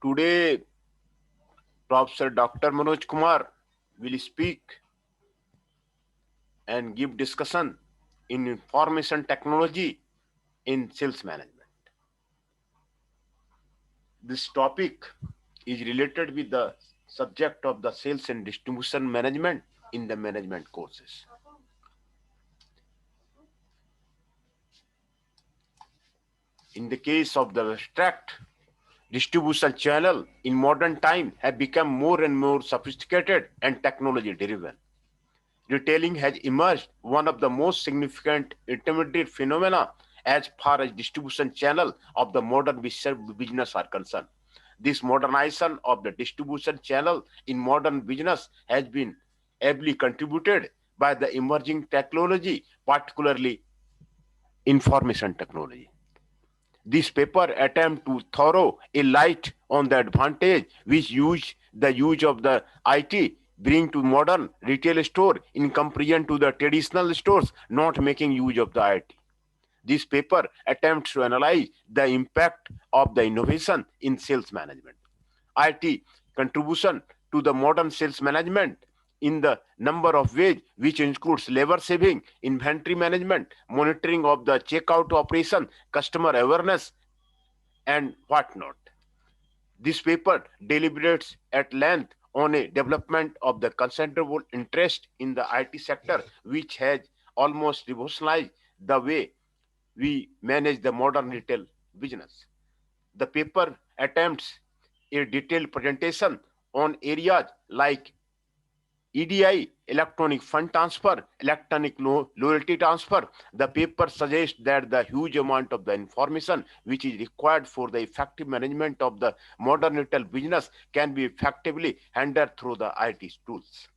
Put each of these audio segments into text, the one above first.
Today, Professor Dr. Manoj Kumar will speak and give discussion in information technology in sales management. This topic is related with the subject of the sales and distribution management in the management courses. In the case of the abstract distribution channel in modern time have become more and more sophisticated and technology driven. Retailing has emerged one of the most significant intermediate phenomena as far as distribution channel of the modern business are concerned. This modernization of the distribution channel in modern business has been ably contributed by the emerging technology, particularly information technology. This paper attempt to throw a light on the advantage which the use of the IT bring to modern retail store in comparison to the traditional stores not making use of the IT. This paper attempts to analyze the impact of the innovation in sales management. IT contribution to the modern sales management in the number of ways, which includes labor saving, inventory management, monitoring of the checkout operation, customer awareness, and whatnot. This paper deliberates at length on a development of the considerable interest in the IT sector, which has almost revolutionized the way we manage the modern retail business. The paper attempts a detailed presentation on areas like EDI, electronic fund transfer, electronic loyalty transfer. The paper suggests that the huge amount of the information which is required for the effective management of the modern retail business can be effectively handled through the IT tools.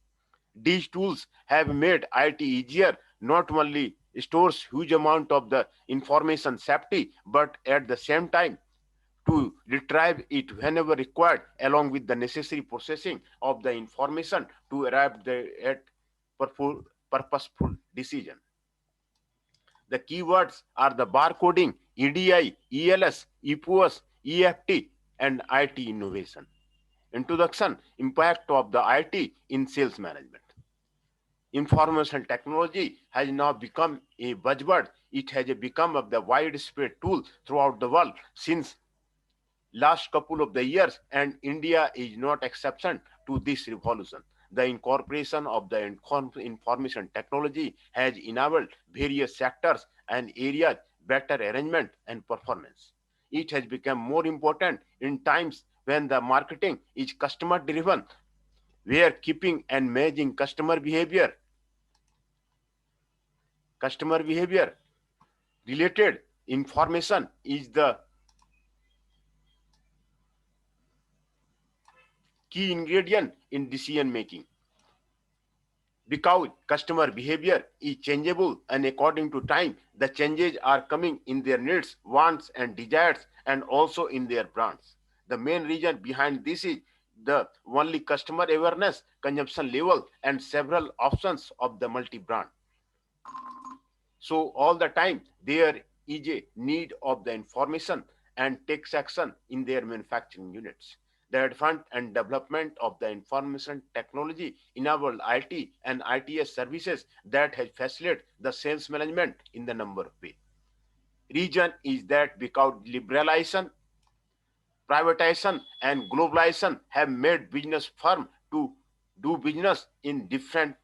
These tools have made IT easier, not only stores huge amount of the information safety, but at the same time to retrieve it whenever required, along with the necessary processing of the information to arrive at purposeful decision. The keywords are the barcoding, EDI, ELS, EPOS, EFT, and IT innovation. Introduction, impact of the IT in sales management. Information technology has now become a buzzword. It has become of the widespread tool throughout the world since last couple of the years, and India is not exception to this revolution. The incorporation of the information technology has enabled various sectors and areas better arrangement and performance. It has become more important in times when the marketing is customer driven, where keeping and managing customer behavior related information is the key ingredient in decision making. Because customer behavior is changeable and according to time, the changes are coming in their needs, wants, and desires, and also in their brands. The main reason behind this is the only customer awareness, consumption level, and several options of the multi brand. So, all the time, there is a need of the information and takes action in their manufacturing units. The advent and development of the information technology enable IT and ITS services that has facilitated the sales management in the number of ways. Reason is that because liberalization, privatization, and globalization have made business firm to do business in different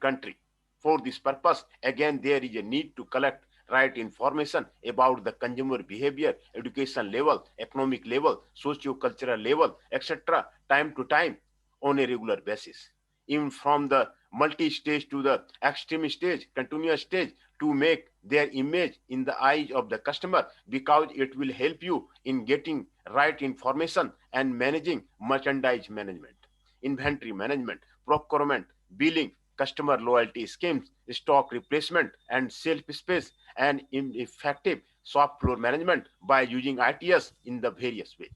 country. For this purpose, again, there is a need to collect right information about the consumer behavior, education level, economic level, socio-cultural level, etc., time to time on a regular basis. Even from the multi-stage to the extreme stage, continuous stage, to make their image in the eyes of the customer, because it will help you in getting right information and managing merchandise management, inventory management, procurement, billing, customer loyalty schemes, stock replacement, and shelf space, and effective shop floor management by using ITS in the various ways.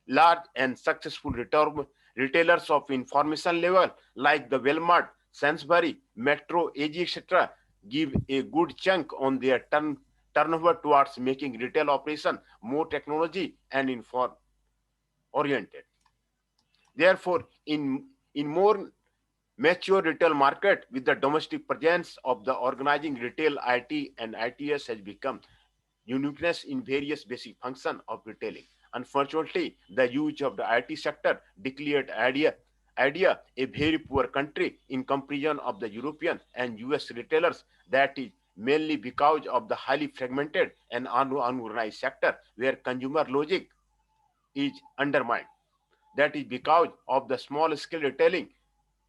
Large and successful retailers of information level like the Walmart, Sainsbury, Metro, AG, etc. give a good chunk on their turnover towards making retail operation more technology and inform oriented. Therefore, in more mature retail market with the domestic presence of the organizing retail, IT and ITS has become uniqueness in various basic functions of retailing. Unfortunately, the use of the IT sector declared idea a very poor country in comparison of the European and US retailers, that is mainly because of the highly fragmented and unorganized sector where consumer logic is undermined. That is because of the small scale retailing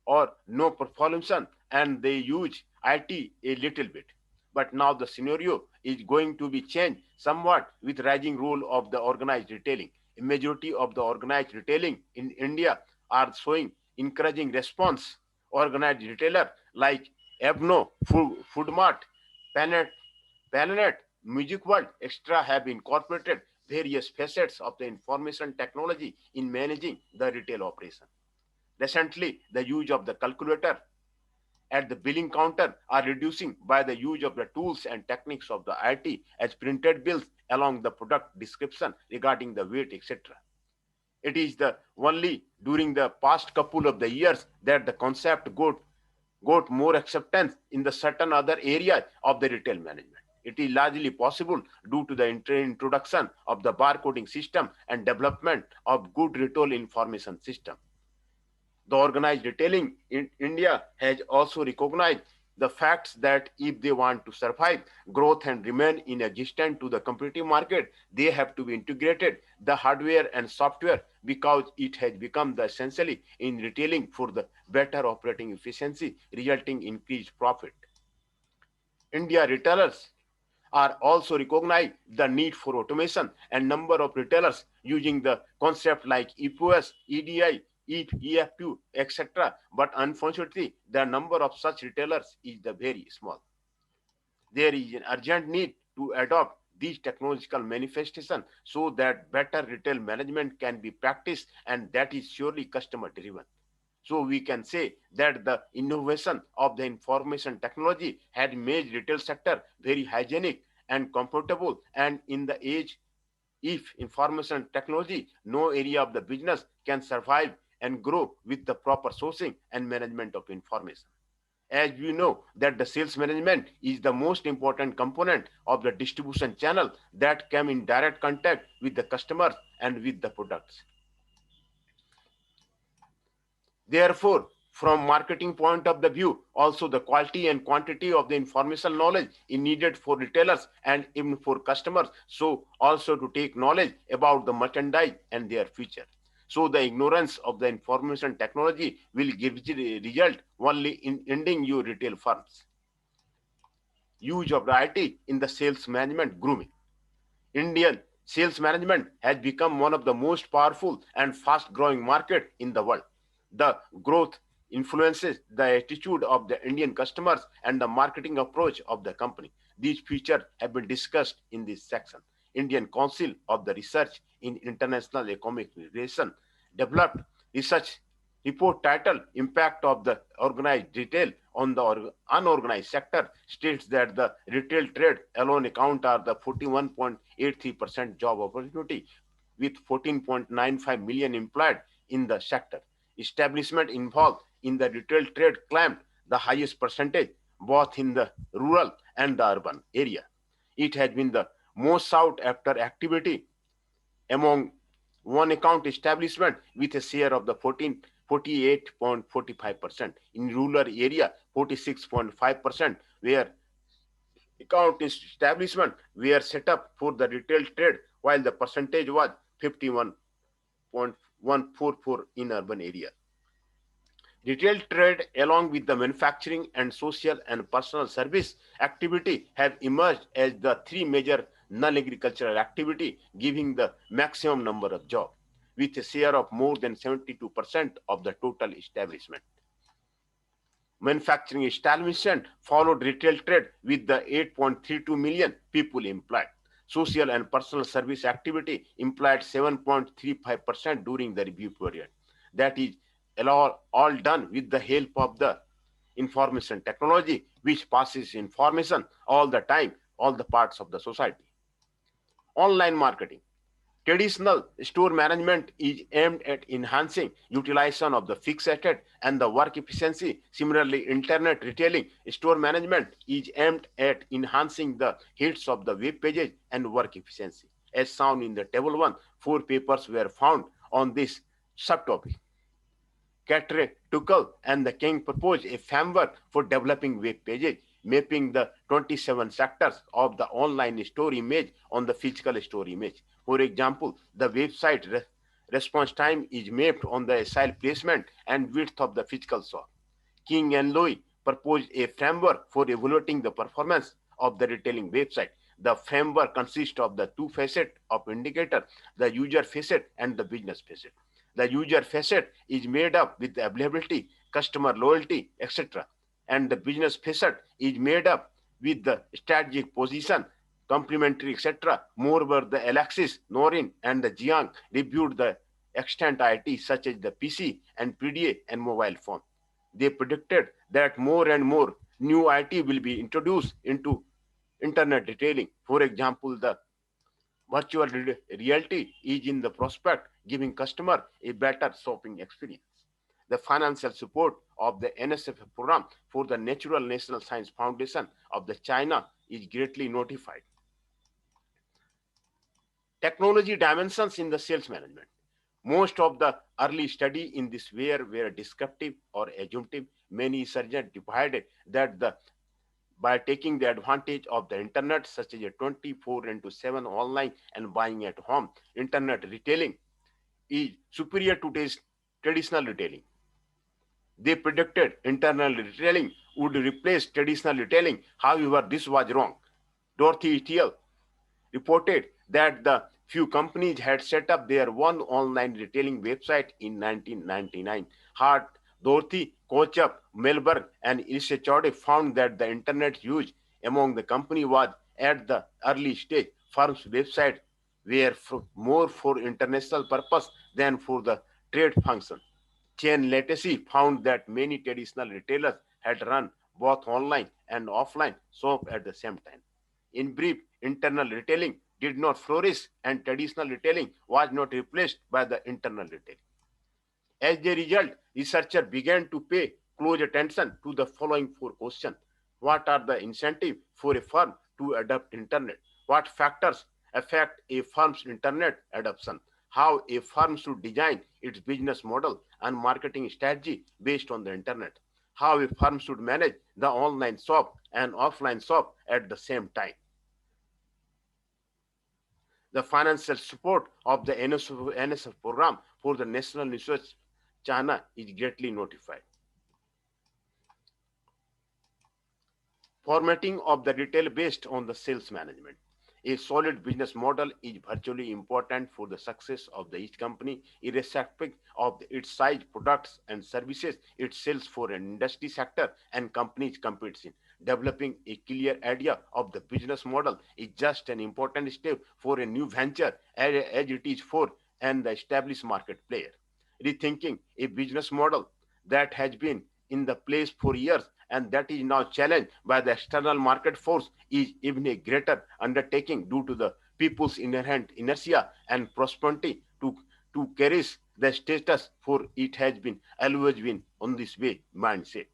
or no performance, and they use IT a little bit. But now the scenario is going to be changed somewhat with rising role of the organized retailing. A majority of the organized retailing in India are showing encouraging response. Organized retailer like Evno, Foodmart, Planet, Planet, Music World, Extra have incorporated various facets of the information technology in managing the retail operation. Recently, the use of the calculator at the billing counter are reducing by the use of the tools and techniques of the IT as printed bills along the product description regarding the weight, etc. It is the only during the past couple of the years that the concept got more acceptance in the certain other areas of the retail management. It is largely possible due to the introduction of the barcoding system and development of good retail information system. The organized retailing in India has also recognized the facts that if they want to survive growth and remain in existence to the competitive market, they have to be integrated the hardware and software because it has become the essentially in retailing for the better operating efficiency, resulting in increased profit. India retailers are also recognize the need for automation and number of retailers using the concept like EPOS, EDI, EFQ, etc. But unfortunately, the number of such retailers is the very small. There is an urgent need to adopt these technological manifestations so that better retail management can be practiced, and that is surely customer driven. So we can say that the innovation of the information technology had made retail sector very hygienic and comfortable. And in the age, if information technology, no area of the business can survive and grow with the proper sourcing and management of information. As we know that the sales management is the most important component of the distribution channel that come in direct contact with the customers and with the products. Therefore, from marketing point of the view, also the quality and quantity of the information knowledge is needed for retailers and even for customers. So also to take knowledge about the merchandise and their future. So the ignorance of the information technology will give the result only in ending your retail firms. Use of IT in the sales management grooming. Indian sales management has become one of the most powerful and fast growing market in the world. The growth influences the attitude of the Indian customers and the marketing approach of the company. These features have been discussed in this section. Indian Council of the Research in International Economic Relations developed research report titled Impact of the Organized Retail on the Unorganized Sector states that the retail trade alone account are the 41.83% job opportunity with 14.95 million employed in the sector. Establishment involved in the retail trade claimed the highest percentage both in the rural and the urban area. It has been the most sought after activity among one account establishment with a share of the 48.45%. In rural area, 46.5%, where account establishment were set up for the retail trade, while the percentage was 51.144 in urban area. Retail trade, along with the manufacturing and social and personal service activity, have emerged as the three major non-agricultural activity, giving the maximum number of jobs, with a share of more than 72% of the total establishment. Manufacturing establishment followed retail trade with the 8.32 million people employed. Social and personal service activity employed 7.35% during the review period. That is all done with the help of the information technology, which passes information all the time all the parts of the society. Online marketing. Traditional store management is aimed at enhancing utilization of the fixed asset and the work efficiency. Similarly, internet retailing store management is aimed at enhancing the hits of the web pages and work efficiency. As shown in the table 1, 4 papers were found on this subtopic. Catre, Tuchel, and the King proposed a framework for developing web pages, mapping the 27 sectors of the online store image on the physical store image. For example, the website response time is mapped on the SIL placement and width of the physical shop. King and Loy proposed a framework for evaluating the performance of the retailing website. The framework consists of the two facets of indicator, the user facet and the business facet. The user facet is made up with the availability, customer loyalty, etc. And the business facet is made up with the strategic position, complementary, etc. Moreover, the Alexis, Norin, and the Jiang reviewed the extant IT such as the PC and PDA and mobile phone. They predicted that more and more new IT will be introduced into internet retailing. For example, the virtual reality is in the prospect, giving customer a better shopping experience. The financial support of the NSF program for the Natural National Science Foundation of the China is greatly notified. Technology dimensions in the sales management. Most of the early study in this were descriptive or assumptive. Many surgeons divided that by taking the advantage of the internet, such as a 24/7 online and buying at home, internet retailing is superior to traditional retailing. They predicted internal retailing would replace traditional retailing. However, this was wrong. Dorothy et al. Reported that the few companies had set up their one online retailing website in 1999. Hart, Dorothy, Kochup, Melberg, and Ilse Chode found that the internet use among the company was at the early stage. Firms' websites were more for international purpose than for the trade function. Chen Latesi found that many traditional retailers had run both online and offline shop at the same time. In brief, internal retailing did not flourish and traditional retailing was not replaced by the internal retailing. As a result, researchers began to pay close attention to the following four questions. What are the incentives for a firm to adopt internet? What factors affect a firm's internet adoption? How a firm should design its business model and marketing strategy based on the internet? How a firm should manage the online shop and offline shop at the same time? The financial support of the NSF program for the National Research China is greatly notified. Formatting of the retail based on the sales management. A solid business model is virtually important for the success of each company, irrespective of its size, products, and services it sells for an industry sector and companies competes in. Developing a clear idea of the business model is just an important step for a new venture as it is for an established market player. Rethinking a business model that has been in the place for years and that is now challenged by the external market force is even a greater undertaking due to the people's inherent inertia and prosperity to carry the status for it has been always been on this way mindset.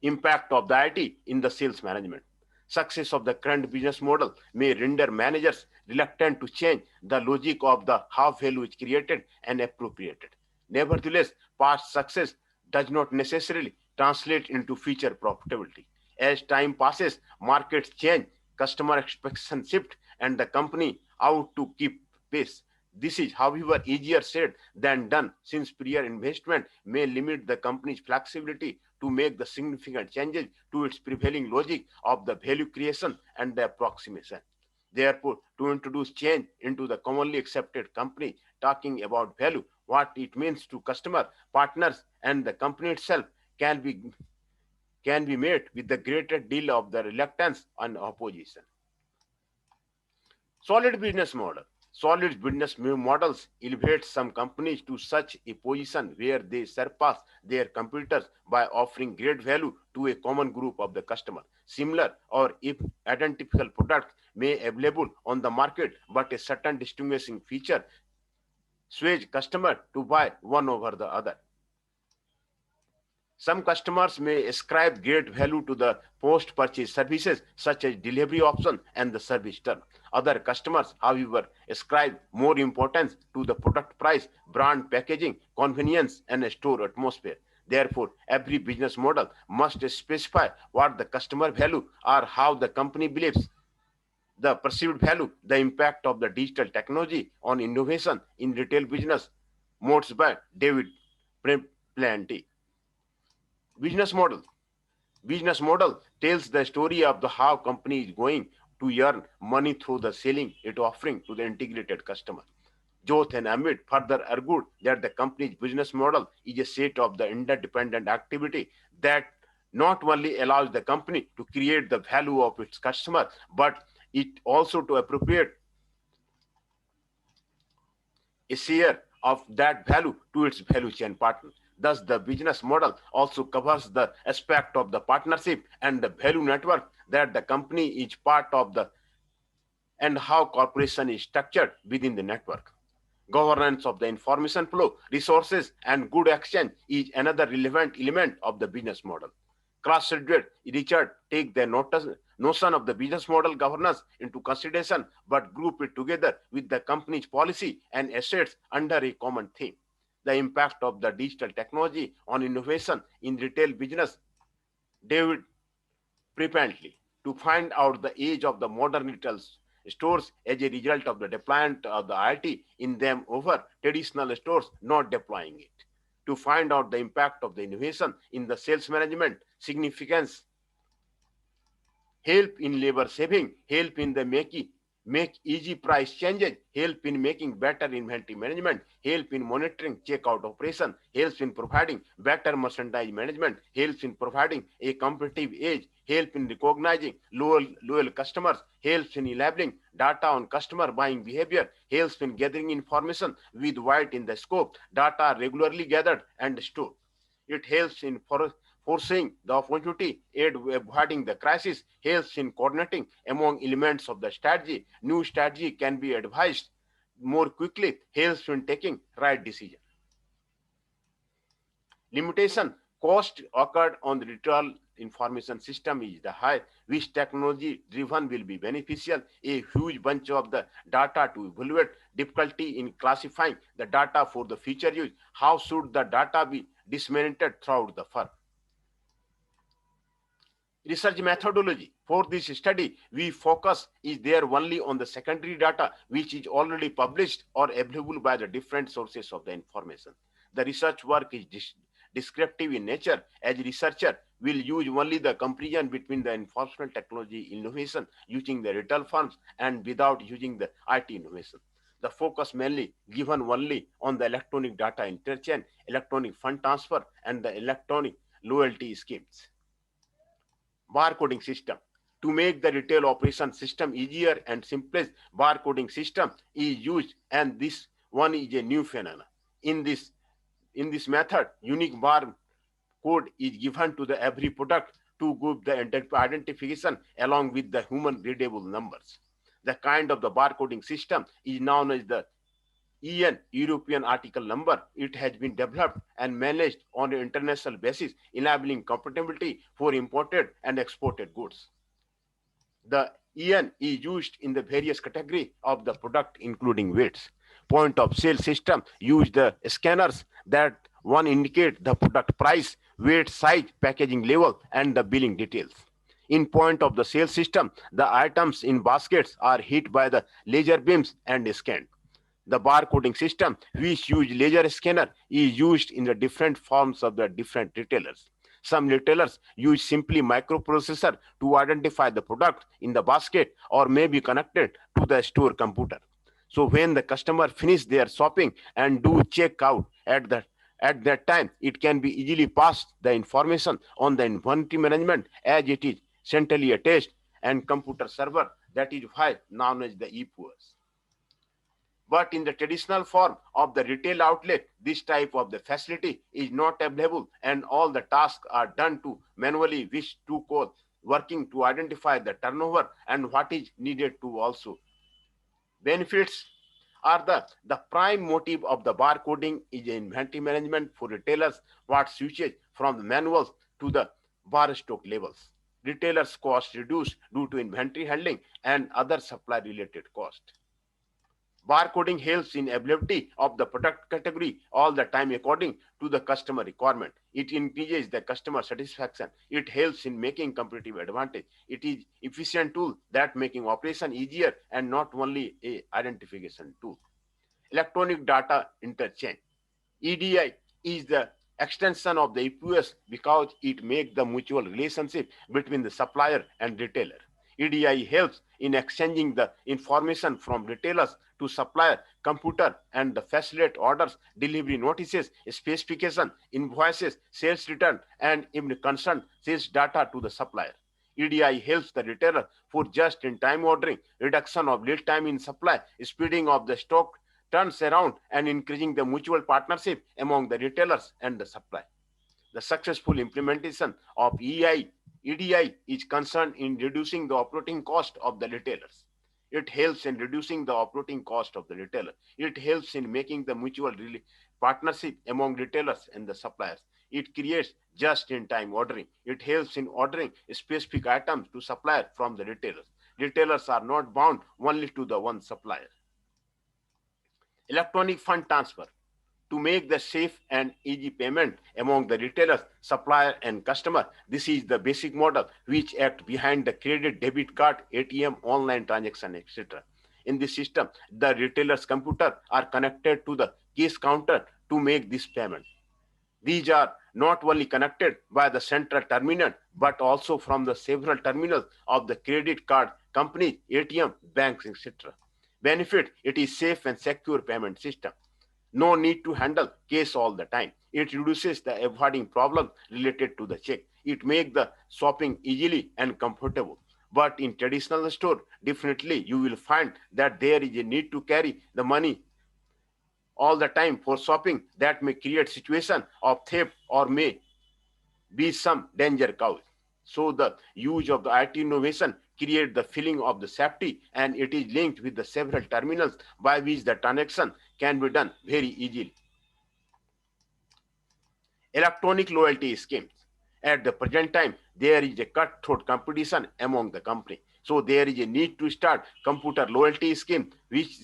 Impact of the IT in the sales management. Success of the current business model may render managers reluctant to change the logic of the how value is created and appropriated. Nevertheless, past success does not necessarily translate into future profitability. As time passes, markets change, customer expectations shift, and the company out to keep pace. This is, however, easier said than done, since prior investment may limit the company's flexibility to make the significant changes to its prevailing logic of the value creation and the approximation. Therefore, to introduce change into the commonly accepted company, talking about value, what it means to customer, partners, and the company itself can be met with the greater deal of the reluctance and opposition. Solid business model. Solid business models elevate some companies to such a position where they surpass their competitors by offering great value to a common group of the customer. Similar or if identical products may available on the market, but a certain distinguishing feature sways customer to buy one over the other. Some customers may ascribe great value to the post-purchase services such as delivery option and the service term. Other customers, however, ascribe more importance to the product price, brand packaging, convenience, and store atmosphere. Therefore, every business model must specify what the customer value or how the company believes the perceived value, the impact of the digital technology on innovation in retail business. Modes by David Planty. Business model. Business model tells the story of the how company is going to earn money through the selling it offering to the integrated customer. Joth and Amit further argued that the company's business model is a set of the interdependent activity that not only allows the company to create the value of its customer, but it also to appropriate a share of that value to its value chain partner. Thus, the business model also covers the aspect of the partnership and the value network that the company is part of the and how corporation is structured within the network. Governance of the information flow, resources, and good exchange is another relevant element of the business model. Cross-Richard take the notion of the business model governance into consideration, but group it together with the company's policy and assets under a common theme. The impact of the digital technology on innovation in retail business. David frequently to find out the age of the modern retail stores as a result of the deployment of the IT in them over traditional stores not deploying it. To find out the impact of the innovation in the sales management, significance, help in labor saving, help in the make easy price changes, help in making better inventory management, help in monitoring checkout operation, helps in providing better merchandise management, helps in providing a competitive edge, help in recognizing loyal customers, helps in elaborating data on customer buying behavior, helps in gathering information with wide in the scope, data regularly gathered and stored. It helps in foreseeing the opportunity, aid avoiding the crisis, helps in coordinating among elements of the strategy. New strategy can be advised more quickly, helps in taking right decision. Limitation, cost occurred on the retail information system is the high, which technology driven will be beneficial, a huge bunch of the data to evaluate, difficulty in classifying the data for the future use, how should the data be disseminated throughout the firm. Research methodology. For this study, we focus is there only on the secondary data which is already published or available by the different sources of the information. The research work is descriptive in nature, as researcher will use only the comparison between the informational technology innovation using the retail firms and without using the IT innovation. The focus mainly given only on the electronic data interchange, electronic fund transfer, and the electronic loyalty schemes. Barcoding system. To make the retail operation system easier and simplest, barcoding system is used, and this one is a new phenomenon. In this method, unique bar code is given to the every product to give the identification along with the human readable numbers. The kind of the barcoding system is known as the EN, European Article Number. It has been developed and managed on an international basis, enabling compatibility for imported and exported goods. The EN is used in the various categories of the product, including weights. Point of sale system use the scanners that one indicate the product price, weight, size, packaging level, and the billing details. In point of the sale system, the items in baskets are hit by the laser beams and scanned. The barcoding system, which use laser scanner, is used in the different forms of the different retailers. Some retailers use simply microprocessor to identify the product in the basket or may be connected to the store computer. So when the customer finish their shopping and do check out at that time, it can be easily passed the information on the inventory management as it is centrally attached and computer server, that is why known as the EPOS. But in the traditional form of the retail outlet, this type of the facility is not available, and all the tasks are done to manually, which to call working to identify the turnover and what is needed to also. Benefits are the prime motive of the barcoding is inventory management for retailers, what switches from the manuals to the bar stock levels. Retailers' costs reduced due to inventory handling and other supply related costs. Barcoding helps in availability of the product category all the time according to the customer requirement. It increases the customer satisfaction. It helps in making competitive advantage. It is efficient tool that making operation easier and not only a identification tool. Electronic data interchange. EDI is the extension of the EPS because it makes the mutual relationship between the supplier and retailer. EDI helps in exchanging the information from retailers to supplier, computer, and the facilitate orders, delivery notices, specification, invoices, sales return, and even concerned sales data to the supplier. EDI helps the retailer for just-in-time ordering, reduction of lead time in supply, speeding of the stock turns around, and increasing the mutual partnership among the retailers and the supply. The successful implementation of EDI is concerned in reducing the operating cost of the retailers. It helps in reducing the operating cost of the retailer. It helps in making the mutual partnership among retailers and the suppliers. It creates just-in-time ordering. It helps in ordering specific items to suppliers from the retailers. Retailers are not bound only to the one supplier. Electronic fund transfer to make the safe and easy payment among the retailers, supplier, and customer. This is the basic model which act behind the credit, debit card, ATM, online transaction, etc. In this system, the retailer's computer are connected to the cash counter to make this payment. These are not only connected by the central terminal, but also from the several terminals of the credit card companies, ATM, banks, etc. Benefit, it is safe and secure payment system. No need to handle case all the time. It reduces the avoiding problems related to the check. It makes the shopping easily and comfortable. But in traditional store, definitely you will find that there is a need to carry the money all the time for shopping that may create situation of theft or may be some danger cause. So the use of the IT innovation create the feeling of the safety, and it is linked with the several terminals by which the transaction can be done very easily. Electronic loyalty schemes. At the present time, there is a cutthroat competition among the company. So there is a need to start computer loyalty scheme which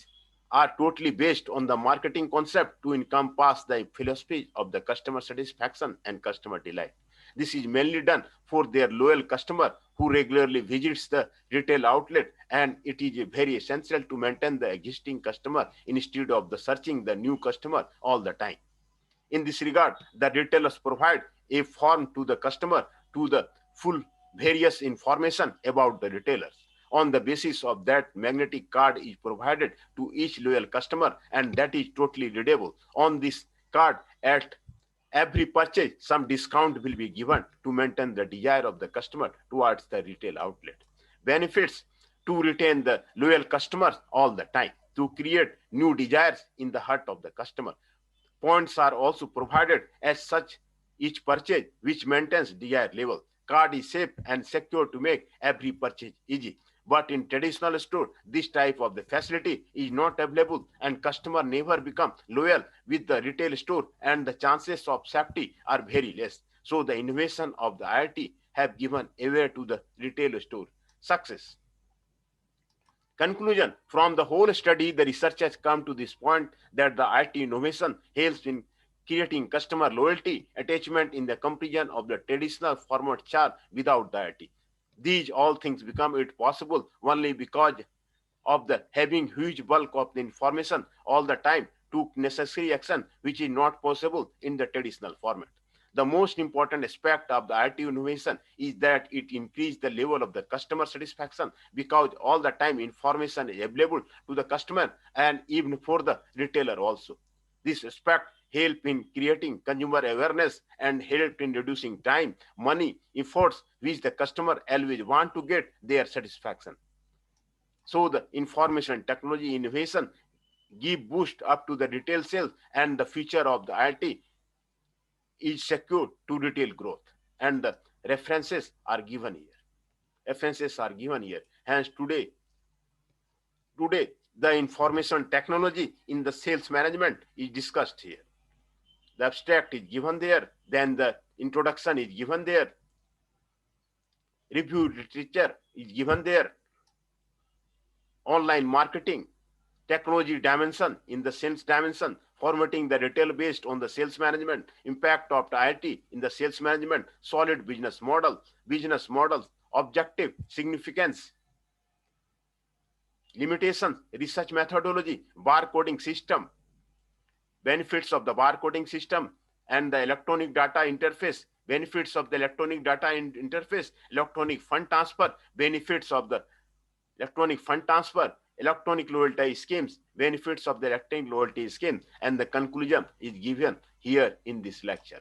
are totally based on the marketing concept to encompass the philosophy of the customer satisfaction and customer delight. This is mainly done for their loyal customer who regularly visits the retail outlet, and it is very essential to maintain the existing customer instead of the searching the new customer all the time. In this regard, the retailers provide a form to the customer to the full various information about the retailers. On the basis of that, magnetic card is provided to each loyal customer, and that is totally readable. On this card, at every purchase, some discount will be given to maintain the desire of the customer towards the retail outlet. Benefits, to retain the loyal customers all the time, to create new desires in the heart of the customer. Points are also provided as such each purchase which maintains desired level. Card is safe and secure to make every purchase easy. But in traditional store, this type of the facility is not available, and customer never become loyal with the retail store, and the chances of safety are very less. So the innovation of the IoT have given away to the retail store success. Conclusion, from the whole study, the research has come to this point that the IT innovation helps in creating customer loyalty, attachment in the comparison of the traditional format chart without the IT. These all things become it possible only because of the having huge bulk of the information all the time took necessary action which is not possible in the traditional format. The most important aspect of the IT innovation is that it increased the level of the customer satisfaction because all the time information is available to the customer and even for the retailer also. This aspect help in creating consumer awareness and help in reducing time, money, efforts which the customer always want to get their satisfaction. So the information technology innovation give boost up to the retail sales, and the future of the IoT is secured to retail growth. And the references are given here. References are given here. Hence, today the information technology in the sales management is discussed here. The abstract is given there, then the introduction is given there, review literature is given there, online marketing, technology dimension in the sales dimension, formatting the retail based on the sales management, impact of the IoT in the sales management, solid business models, objective, significance, limitations, research methodology, barcoding system, benefits of the barcoding system, and the electronic data interface, benefits of the electronic data interface, electronic fund transfer, benefits of the electronic fund transfer, electronic loyalty schemes, benefits of the electronic loyalty scheme, and the conclusion is given here in this lecture.